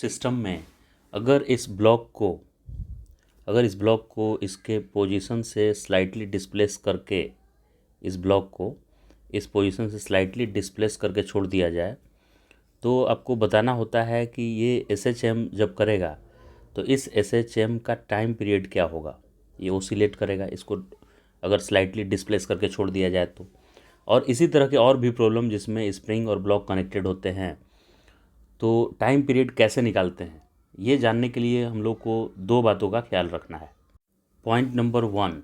System में अगर इस ब्लॉक को इसके पोजीशन से स्लाइटली डिस्प्लेस करके इस ब्लॉक को इस पोजीशन से स्लाइटली डिस्प्लेस करके छोड़ दिया जाए तो आपको बताना होता है कि ये एसएचएम जब करेगा तो इस एसएचएम का टाइम पीरियड क्या होगा। ये ओसिलेट करेगा इसको अगर स्लाइटली डिस्प्लेस करके छोड़ दिया जाए तो। और इसी तरह के और भी प्रॉब्लम जिसमें स्प्रिंग और ब्लॉक कनेक्टेड होते हैं, तो टाइम पीरियड कैसे निकालते हैं ये जानने के लिए हम लोग को दो बातों का ख्याल रखना है। पॉइंट नंबर 1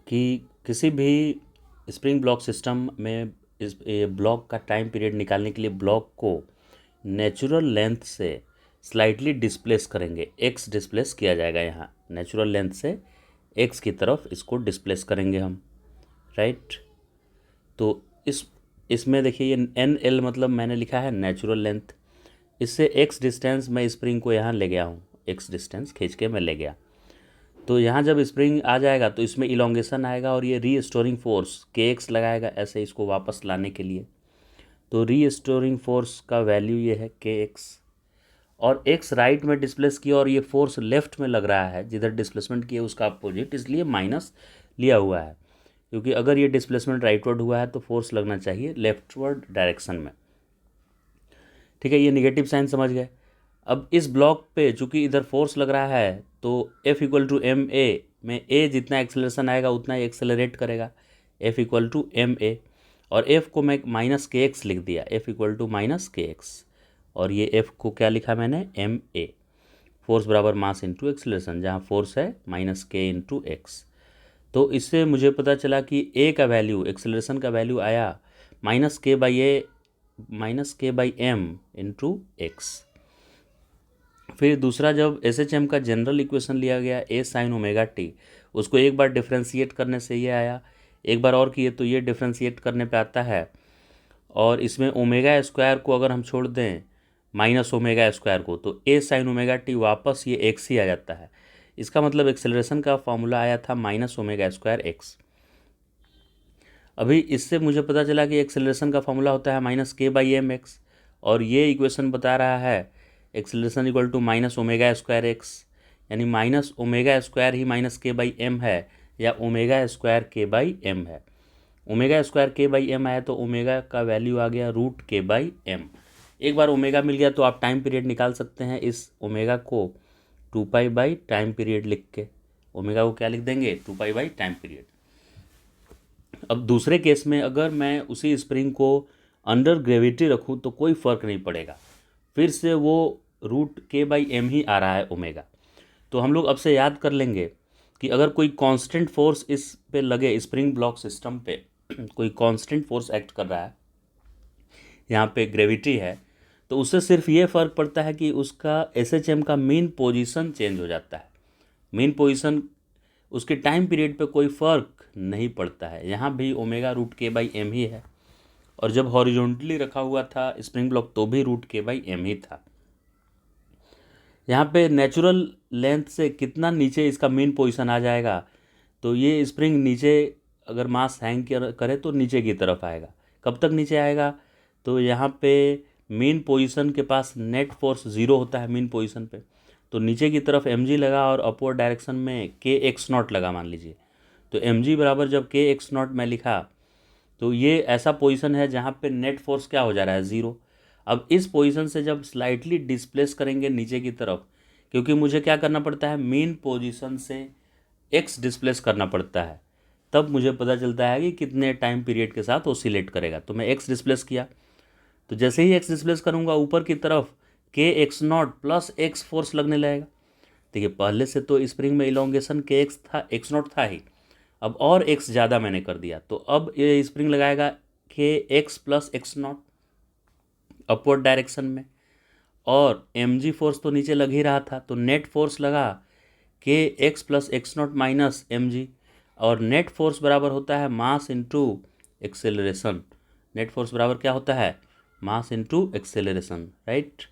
कि किसी भी स्प्रिंग ब्लॉक सिस्टम में इस ब्लॉक का टाइम पीरियड निकालने के लिए ब्लॉक को नेचुरल लेंथ से स्लाइटली डिस्प्लेस करेंगे। एक्स डिस्प्लेस किया जाएगा, यहाँ नेचुरल लेंथ से एक्स की तरफ इसको डिस्प्लेस करेंगे हम, राइट। तो इसमें देखिए ये एन एल मतलब मैंने लिखा है नेचुरल लेंथ। इससे एक्स डिस्टेंस मैं स्प्रिंग को यहाँ ले गया हूँ, एक्स डिस्टेंस खींच के मैं ले गया। तो यहाँ जब स्प्रिंग आ जाएगा तो इसमें इलोंगेशन आएगा और ये रीस्टोरिंग फोर्स के एक्स लगाएगा ऐसे इसको वापस लाने के लिए। तो रीस्टोरिंग फोर्स का वैल्यू ये है के एक्स, और एक्स राइट में डिस्प्लेस किया और ये फोर्स लेफ्ट में लग रहा है, जिधर डिस्प्लेसमेंट किया उसका अपोजिट, इसलिए माइनस लिया हुआ है। क्योंकि अगर ये डिस्प्लेसमेंट राइटवर्ड हुआ है तो फोर्स लगना चाहिए लेफ्टवर्ड डायरेक्शन में, ठीक है। ये निगेटिव साइन समझ गए। अब इस ब्लॉक पे चूंकि इधर फोर्स लग रहा है तो F equal to m a में ए जितना एक्सेलरेशन आएगा उतना ही एक्सेलरेट करेगा, F equal to m a. और F को मैं माइनस के एक्स लिख दिया, F इक्वल टू माइनस के एक्स, और ये F को क्या लिखा मैंने, एम ए। फोर्स बराबर मास इंटू एक्सेलरेशन, जहाँ फोर्स है माइनस के इंटू एक्स। तो इससे मुझे पता चला कि ए का वैल्यू, एक्सेलरेशन का वैल्यू आया minus k by m into x. फिर दूसरा, जब एस एच एम का जनरल इक्वेशन लिया गया ए साइन ओमेगा टी, उसको एक बार डिफ्रेंशिएट करने से ये आया, एक बार और किए तो ये डिफ्रेंशिएट करने पे आता है। और इसमें ओमेगा स्क्वायर को अगर हम छोड़ दें माइनस ओमेगा स्क्वायर को तो ए साइन ओमेगा टी वापस ये एक्स ही आ जाता है। इसका मतलब एक्सेलरेशन का फॉर्मूला आया था माइनस ओमेगा स्क्वायर एक्स। अभी इससे मुझे पता चला कि एक्सेलरेशन का फॉर्मूला होता है minus k by M x, और ये इक्वेशन बता रहा है acceleration equal to minus omega square x, यानी माइनस ओमेगा स्क्वायर ही माइनस के बाई एम है या omega square k by m है। Omega square k by m आया तो ओमेगा का वैल्यू आ गया रूट के बाई एम। एक बार ओमेगा मिल गया तो आप टाइम पीरियड निकाल सकते हैं इस ओमेगा को 2 पाई बाई टाइम पीरियड लिख के। ओमेगा को क्या लिख देंगे, 2 पाई बाई टाइम पीरियड। अब दूसरे केस में अगर मैं उसी स्प्रिंग को अंडर ग्रेविटी रखूँ तो कोई फ़र्क नहीं पड़ेगा, फिर से वो रूट के बाई एम ही आ रहा है ओमेगा। तो हम लोग अब से याद कर लेंगे कि अगर कोई कांस्टेंट फोर्स इस पे लगे, स्प्रिंग ब्लॉक सिस्टम पे कोई कांस्टेंट फोर्स एक्ट कर रहा है, यहाँ पे ग्रेविटी है, तो उससे सिर्फ ये फ़र्क पड़ता है कि उसका एसएचएम का मेन पोजीशन चेंज हो जाता है। मेन पोजीशन, उसके टाइम पीरियड पे कोई फ़र्क नहीं पड़ता है। यहाँ भी ओमेगा रूट के बाई एम ही है, और जब हॉरिजॉन्टली रखा हुआ था स्प्रिंग ब्लॉक तो भी रूट के बाई एम ही था। यहाँ पे नेचुरल लेंथ से कितना नीचे इसका मेन पोजीशन आ जाएगा, तो ये स्प्रिंग नीचे अगर मास हैंग करे तो नीचे की तरफ आएगा। कब तक नीचे आएगा, तो यहाँ पे मेन पोजीशन के पास नेट फोर्स 0 होता है मेन पोजीशन पे, तो नीचे की तरफ mg लगा और अपवर्ड डायरेक्शन में के एक्स नॉट लगा मान लीजिए। तो mg बराबर जब के एक्स नॉट मैं लिखा तो ये ऐसा पोजीशन है जहाँ पे नेट फोर्स क्या हो जा रहा है, 0। अब इस पोजीशन से जब स्लाइटली डिस्प्लेस करेंगे नीचे की तरफ, क्योंकि मुझे क्या करना पड़ता है, मेन पोजीशन से एक्स डिस्प्लेस करना पड़ता है, तब मुझे पता चलता है कि कितने टाइम पीरियड के साथ ओसिलेट करेगा। तो मैं एक्स डिस्प्लेस किया, तो जैसे ही एक्स डिस्प्लेस करूँगा ऊपर की तरफ के x not plus x force लगने लगेगा। देखिए पहले से तो स्प्रिंग में इलोंगेशन के एक्स था, एक्स नॉट था ही, अब और एक्स ज़्यादा मैंने कर दिया, तो अब ये स्प्रिंग लगाएगा के x plus x not upward direction में, और mg फोर्स तो नीचे लग ही रहा था, तो नेट फोर्स लगा के x plus x not minus mg, और नेट फोर्स बराबर होता है मास इंटू एक्सेलरेशन। नेट फोर्स बराबर क्या होता है, मास इंटू एक्सेलरेशन, राइट।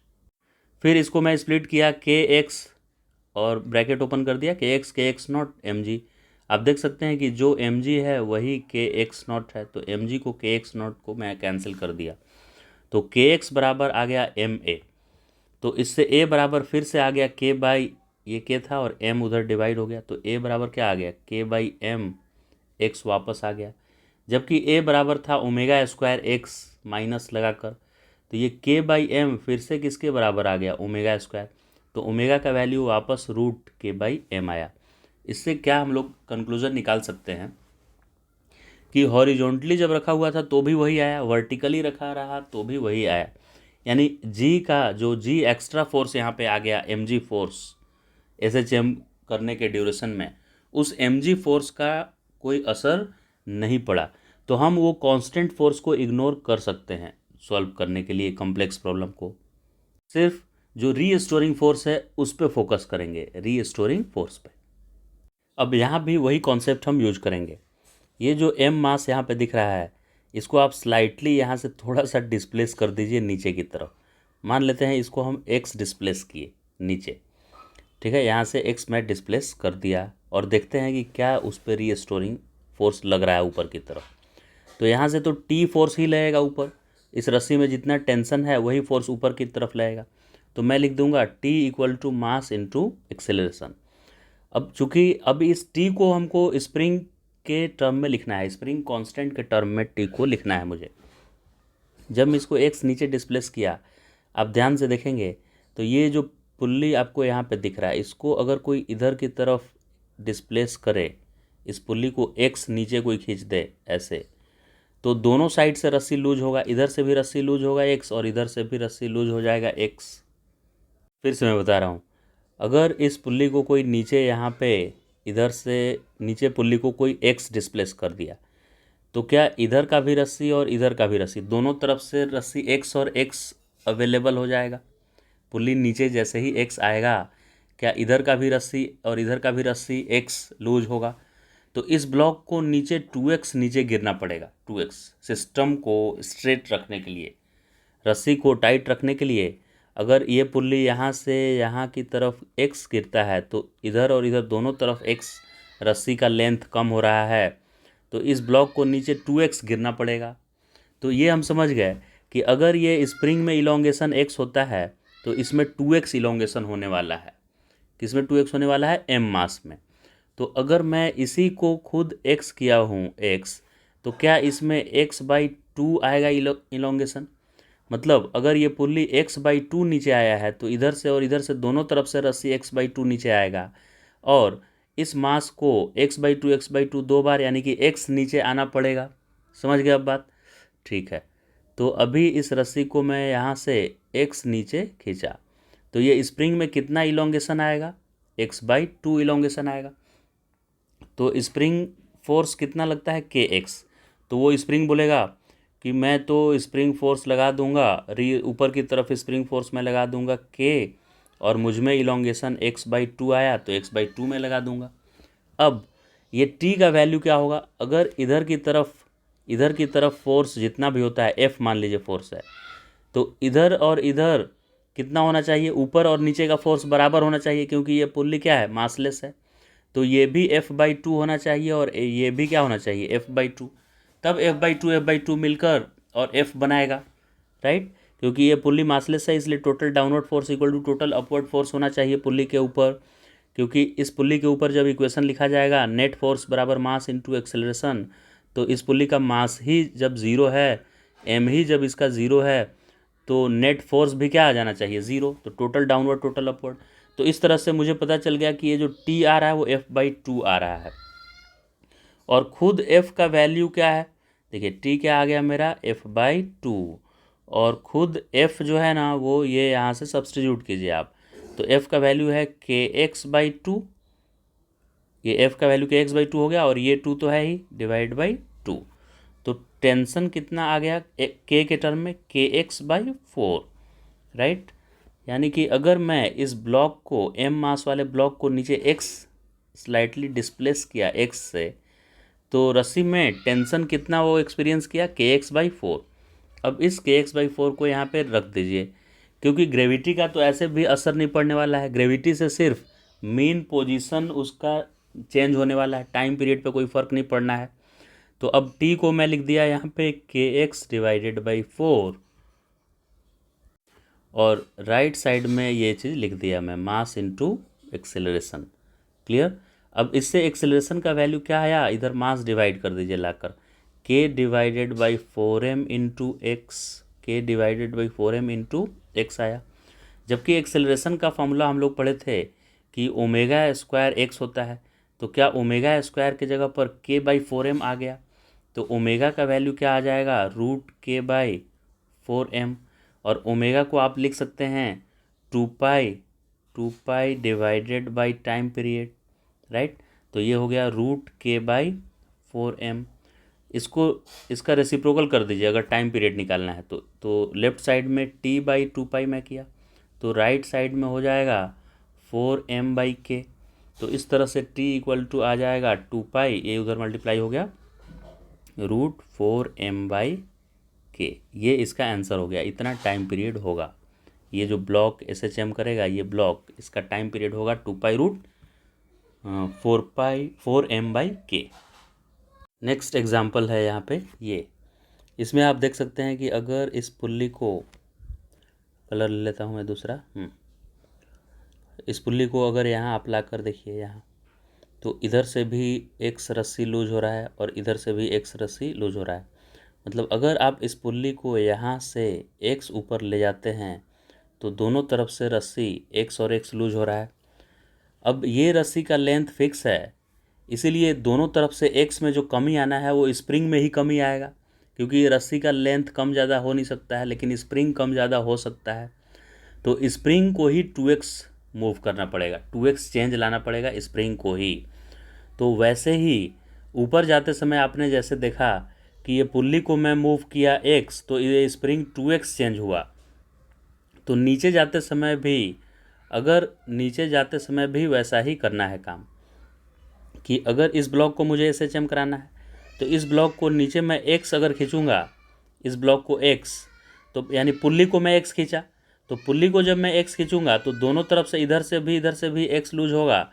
फिर इसको मैं स्प्लिट किया के एक्स और ब्रैकेट ओपन कर दिया के एक्स नॉट mg। आप देख सकते हैं कि जो mg है वही के एक्स नॉट है, तो mg को के एक्स नॉट को मैं कैंसिल कर दिया, तो के एक्स बराबर आ गया एम ए। तो इससे ए बराबर फिर से आ गया के बाई, ये के था और एम उधर डिवाइड हो गया, तो ए बराबर क्या आ गया, के बाई एम एक्स वापस आ गया। जबकि ए बराबर था ओमेगा स्क्वायर एक्स माइनस लगाकर, तो ये के बाई एम फिर से किसके बराबर आ गया, ओमेगा स्क्वायर। तो ओमेगा का वैल्यू वापस रूट के बाई एम आया। इससे क्या हम लोग कंक्लूजन निकाल सकते हैं कि हॉरिजॉन्टली जब रखा हुआ था तो भी वही आया, वर्टिकली रखा रहा तो भी वही आया। यानी जी का जो जी एक्स्ट्रा फोर्स यहाँ पे आ गया, m g force S H M करने के ड्यूरेशन में, उस एम जी फोर्स का कोई असर नहीं पड़ा। तो हम वो कांस्टेंट फोर्स को इग्नोर कर सकते हैं सॉल्व करने के लिए कॉम्प्लेक्स प्रॉब्लम को। सिर्फ जो रीस्टोरिंग फोर्स है उस पर फोकस करेंगे, रीस्टोरिंग फोर्स पे। अब यहाँ भी वही कॉन्सेप्ट हम यूज करेंगे। ये जो एम मास यहाँ पे दिख रहा है, इसको आप स्लाइटली यहाँ से थोड़ा सा डिस्प्लेस कर दीजिए नीचे की तरफ। मान लेते हैं इसको हम एक्स डिस्प्लेस किए नीचे, ठीक है, यहाँ से एक्स मैं डिस्प्लेस कर दिया और देखते हैं कि क्या उस पर रीस्टोरिंग फोर्स लग रहा है ऊपर की तरफ। तो यहाँ से तो टी फोर्स ही लगेगा ऊपर, इस रस्सी में जितना टेंशन है वही फोर्स ऊपर की तरफ लगेगा। तो मैं लिख दूंगा T equal to mass into acceleration. अब चूंकि अब इस टी को हमको स्प्रिंग के टर्म में लिखना है, स्प्रिंग कांस्टेंट के टर्म में टी को लिखना है मुझे। जब मैं इसको एक्स नीचे डिस्प्लेस किया, आप ध्यान से देखेंगे तो ये जो पुल्ली आपको यहाँ पे दिख रहा है, इसको अगर कोई इधर की तरफ डिस्प्लेस करे, इस पुल्ली को एक्स नीचे कोई खींच दे ऐसे, तो दोनों साइड से रस्सी लूज होगा, इधर से भी रस्सी लूज होगा एक्स और इधर से भी रस्सी लूज हो जाएगा एक्स। फिर से मैं बता रहा हूँ, अगर इस पुल्ली को कोई नीचे यहाँ पे इधर से नीचे पुल्ली को कोई एक्स डिस्प्लेस कर दिया, तो क्या इधर का भी रस्सी और इधर का भी रस्सी, दोनों तरफ से रस्सी एक्स और एक्स अवेलेबल हो जाएगा। पुल्ली नीचे जैसे ही एक्स आएगा, क्या इधर का भी रस्सी और इधर का भी रस्सी एक्स लूज होगा। तो इस ब्लॉक को नीचे 2x नीचे गिरना पड़ेगा, 2x सिस्टम को स्ट्रेट रखने के लिए, रस्सी को टाइट रखने के लिए। अगर ये पुल्ली यहाँ से यहाँ की तरफ x गिरता है तो इधर और इधर दोनों तरफ x रस्सी का लेंथ कम हो रहा है, तो इस ब्लॉक को नीचे 2x गिरना पड़ेगा। तो ये हम समझ गए कि अगर ये स्प्रिंग में इलोंगेशन x होता है तो इसमें 2x इलोंगेशन होने वाला है। किसमें 2x होने वाला है, m मास में। तो अगर मैं इसी को खुद x किया हूँ x, तो क्या इसमें x/2 आएगा इलोंगेशन। मतलब अगर ये पुल्ली x/2 नीचे आया है तो इधर से और इधर से दोनों तरफ से रस्सी x/2 नीचे आएगा, और इस मास को x/2 दो बार यानी कि x नीचे आना पड़ेगा। समझ गए अब बात, ठीक है। तो अभी इस रस्सी को मैं यहाँ से x नीचे खींचा, तो ये स्प्रिंग में कितना इलोंगेशन आएगा, x/2 इलोंगेशन आएगा। तो स्प्रिंग फोर्स कितना लगता है, kx। तो वो स्प्रिंग बोलेगा कि मैं तो स्प्रिंग फोर्स लगा दूंगा, ऊपर की तरफ स्प्रिंग फोर्स में लगा दूंगा k, और मुझ में इलोंगेशन x/2 आया तो x/2 में लगा दूंगा। अब ये t का वैल्यू क्या होगा, अगर इधर की तरफ फोर्स जितना भी होता है F मान लीजिए फोर्स है, तो इधर और इधर कितना होना चाहिए, ऊपर और नीचे का फोर्स बराबर होना चाहिए, क्योंकि ये पुल्ली क्या है, मासलेस है। तो ये भी F/2 होना चाहिए और ये भी क्या होना चाहिए, F/2। तब F/2 मिलकर और F बनाएगा, राइट। क्योंकि ये पुल्ली मासलेस है इसलिए total downward force equal to total upward force होना चाहिए पुल्ली के ऊपर। क्योंकि इस पुल्ली के ऊपर जब इक्वेशन लिखा जाएगा नेट फोर्स बराबर मास इंटू एक्सेलरेशन, तो इस पुल्ली का मास ही जब ज़ीरो है, एम ही जब इसका ज़ीरो है, तो नेट फोर्स भी क्या आ जाना चाहिए, ज़ीरो। तो टोटल डाउनवर्ड टोटल अपवर्ड। तो इस तरह से मुझे पता चल गया कि ये जो टी आ रहा है वो F/2 आ रहा है। और खुद F का वैल्यू क्या है, देखिए टी क्या आ गया मेरा, F/2, और खुद F जो है ना वो ये यहाँ से सब्सटीट्यूट कीजिए आप, तो F का वैल्यू है kx/2, ये F का वैल्यू kx/2 हो गया, और ये 2 तो है ही, डिवाइड/2। तो टेंशन कितना आ गया k के टर्म में, kx/4, राइट। यानी कि अगर मैं इस ब्लॉक को m मास वाले ब्लॉक को नीचे x स्लाइटली डिस्प्लेस किया x से, तो रस्सी में टेंशन कितना वो एक्सपीरियंस किया, kx/4। अब इस kx/4 को यहाँ पे रख दीजिए, क्योंकि ग्रेविटी का तो ऐसे भी असर नहीं पड़ने वाला है, ग्रेविटी से सिर्फ मीन पोजीशन उसका चेंज होने वाला है, टाइम पीरियड पे कोई फ़र्क नहीं पड़ना है। तो अब t को मैं लिख दिया यहाँ पे kx/4, और राइट साइड में ये चीज़ लिख दिया मैं, मास इनटू एक्सेलरेशन। क्लियर। अब इससे एक्सेलरेशन का वैल्यू क्या आया, इधर मास डिवाइड कर दीजिए लाकर, k divided by 4m into x, K divided by 4m into x आया। जबकि एक्सेलरेशन का फॉर्मूला हम लोग पढ़े थे कि ओमेगा स्क्वायर एक्स होता है, तो क्या ओमेगा स्क्वायर की जगह पर k/4m आ गया, तो ओमेगा का वैल्यू क्या आ जाएगा, √k/4m। और ओमेगा को आप लिख सकते हैं 2 पाई divided by time period, right. तो ये हो गया √k/4m। इसका रेसिप्रोकल कर दीजिए अगर टाइम पीरियड निकालना है तो लेफ्ट साइड में t/2 मैं किया, तो राइट साइड में हो जाएगा 4m/k। तो इस तरह से t इक्वल टू आ जाएगा 2 ये उधर मल्टीप्लाई हो गया √4m/k। ये इसका आंसर हो गया, इतना टाइम पीरियड होगा। ये जो ब्लॉक SHM करेगा, ये ब्लॉक, इसका टाइम पीरियड होगा 2 π√4m/k। नेक्स्ट एग्जाम्पल है यहाँ पे ये, इसमें आप देख सकते हैं कि अगर इस पुल्ली को, कलर ले लेता हूँ मैं दूसरा, इस पुल्ली को अगर यहाँ आप ला कर देखिए यहाँ, तो इधर से भी एक्स रस्सी लूज हो रहा है और इधर से भी एक्स रस्सी लूज हो रहा है। मतलब अगर आप इस पुल्ली को यहाँ से एक्स ऊपर ले जाते हैं तो दोनों तरफ से रस्सी एक्स और एक्स लूज हो रहा है। अब ये रस्सी का लेंथ फिक्स है, इसीलिए दोनों तरफ से एक्स में जो कमी आना है वो स्प्रिंग में ही कमी आएगा, क्योंकि ये रस्सी का लेंथ कम ज़्यादा हो नहीं सकता है, लेकिन स्प्रिंग कम ज़्यादा हो सकता है। तो स्प्रिंग को ही 2x मूव करना पड़ेगा, 2x चेंज लाना पड़ेगा स्प्रिंग को ही। तो वैसे ही ऊपर जाते समय आपने जैसे देखा कि ये पुल्ली को मैं मूव किया x, तो ये स्प्रिंग 2x चेंज हुआ। तो नीचे जाते समय भी, अगर नीचे जाते समय भी वैसा ही करना है काम, कि अगर इस ब्लॉक को मुझे SHM कराना है तो इस ब्लॉक को नीचे मैं x अगर खींचूंगा, इस ब्लॉक को x, तो यानी पुल्ली को मैं x खींचा, तो पुल्ली को जब मैं x खींचूंगा तो दोनों तरफ से इधर से भी x लूज होगा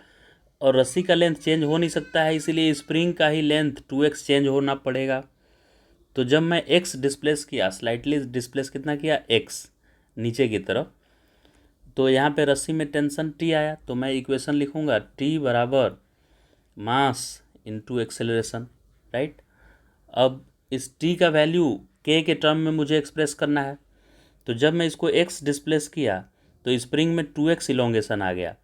और रस्सी का लेंथ चेंज हो नहीं सकता है, इसीलिए स्प्रिंग का ही लेंथ 2x चेंज होना पड़ेगा। तो जब मैं x डिस्प्लेस किया, स्लाइटली डिस्प्लेस कितना किया, x नीचे की तरफ, तो यहाँ पे रस्सी में टेंशन t आया, तो मैं इक्वेशन लिखूँगा t बराबर मास इनटू एक्सेलरेशन, राइट। अब इस t का वैल्यू k के टर्म में मुझे एक्सप्रेस करना है, तो जब मैं इसको x डिस्प्लेस किया तो स्प्रिंग में 2x इलोंगेशन आ गया,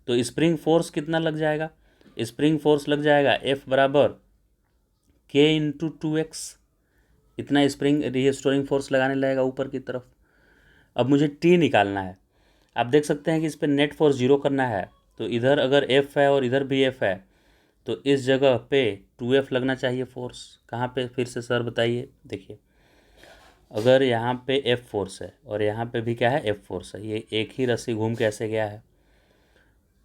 तो स्प्रिंग फोर्स कितना लग जाएगा, स्प्रिंग फोर्स लग जाएगा F बराबर k इंटू 2x, इतना स्प्रिंग रीस्टोरिंग फोर्स लगाने लगेगा ऊपर की तरफ। अब मुझे t निकालना है, आप देख सकते हैं कि इस पर नेट फोर्स 0 करना है, तो इधर अगर F है और इधर भी F है तो इस जगह पे 2F लगना चाहिए फोर्स। कहाँ पे फिर से सर बताइए, देखिए अगर यहाँ पे F फोर्स है और यहाँ पे भी क्या है, F फोर्स है, ये एक ही रस्सी घूम के ऐसे गया है,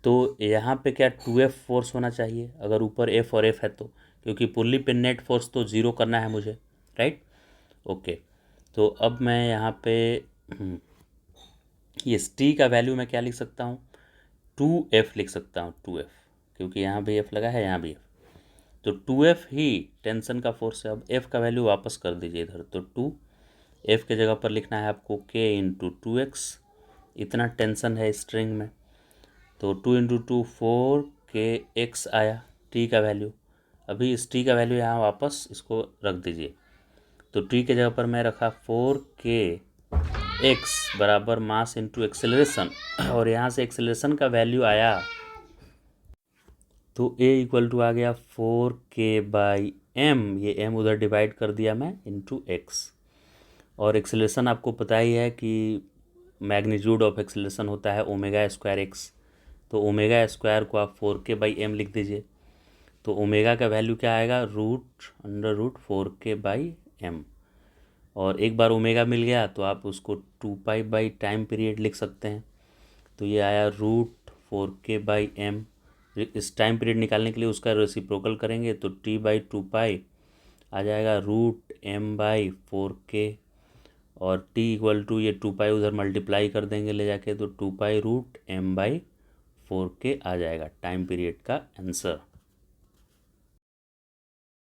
तो यहाँ पे क्या 2F फोर्स होना चाहिए अगर ऊपर F और F है तो, क्योंकि पुल्ली पे नेट फोर्स तो 0 करना है मुझे, राइट। ओके, तो अब मैं यहाँ पे ये t का वैल्यू मैं क्या लिख सकता हूँ, 2F लिख सकता हूँ, 2F, क्योंकि यहाँ भी F लगा है, यहाँ भी F, तो 2F ही टेंशन का फोर्स है। अब F का वैल्यू वापस कर दीजिए इधर, तो 2F के जगह पर लिखना है आपको k इंटू 2x, इतना टेंशन है स्ट्रिंग में, तो 2 इंटू 2 4kx आया t का वैल्यू। अभी इस t का वैल्यू यहाँ वापस इसको रख दीजिए, तो t के जगह पर मैं रखा 4kx बराबर मास इंटू एक्सेलरेशन, और यहाँ से एक्सेलरेशन का वैल्यू आया तो a इक्वल टू आ गया 4k/m, ये m उधर डिवाइड कर दिया मैं इंटू x। और एक्सेलरेशन आपको पता ही है कि मैग्नीट्यूड ऑफ एक्सेलरेशन होता है ओमेगा स्क्वायर एक्स, तो ओमेगा स्क्वायर को आप 4k/m लिख दीजिए, तो ओमेगा का वैल्यू क्या आएगा, √4k/m। और एक बार ओमेगा मिल गया तो आप उसको 2 पाई टाइम पीरियड लिख सकते हैं, तो ये आया √4k/m। इस टाइम पीरियड निकालने के लिए उसका रेसिप्रोकल करेंगे तो t/2 आ जाएगा √m/4k, और t इक्वल टू ये 2 उधर मल्टीप्लाई कर देंगे ले जाके, तो 2 √m/4k आ जाएगा टाइम पीरियड का आंसर।